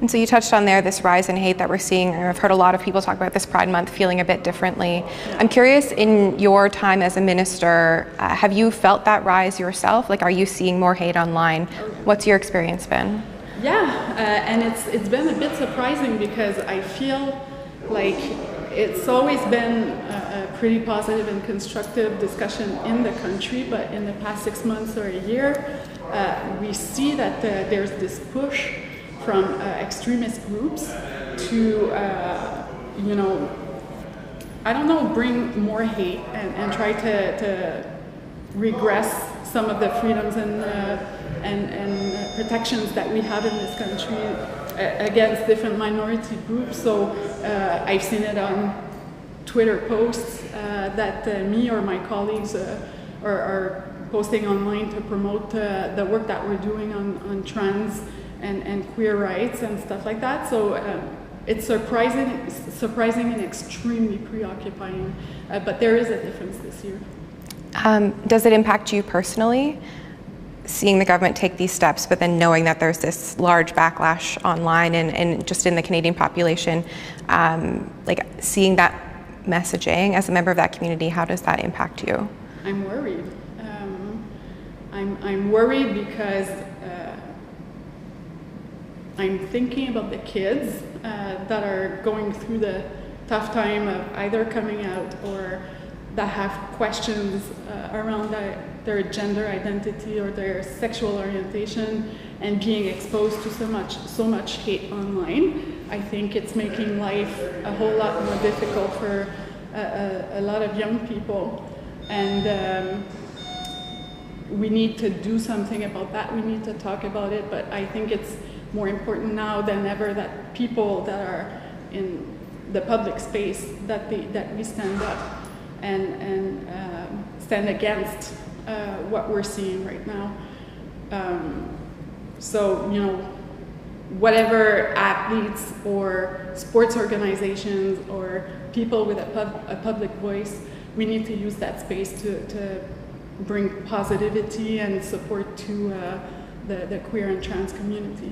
And so you touched on there this rise in hate that we're seeing. I've heard a lot of people talk about this Pride Month feeling a bit differently. I'm curious, in your time as a minister, have you felt that rise yourself? Like, are you seeing more hate online? What's your experience been? Yeah, and it's been a bit surprising because I feel like it's always been a pretty positive and constructive discussion in the country, but in the past 6 months or a year, we see that there's this push from extremist groups to, bring more hate and try to regress some of the freedoms and protections that we have in this country against different minority groups. So I've seen it on Twitter posts that me or my colleagues are posting online to promote the work that we're doing on trans and queer rights and stuff like that. So it's surprising and extremely preoccupying, but there is a difference this year. Does it impact you personally, seeing the government take these steps, but then knowing that there's this large backlash online and just in the Canadian population, like seeing that messaging as a member of that community, how does that impact you? I'm worried. I'm worried because I'm thinking about the kids that are going through the tough time of either coming out or that have questions around their gender identity or their sexual orientation and being exposed to so much hate online. I think it's making life a whole lot more difficult for a lot of young people, and we need to do something about that. We need to talk about it, but I think it's more important now than ever that people that are in the public space that we stand up and stand against what we're seeing right now. So, whatever athletes or sports organizations or people with a public voice, we need to use that space to bring positivity and support to the queer and trans community.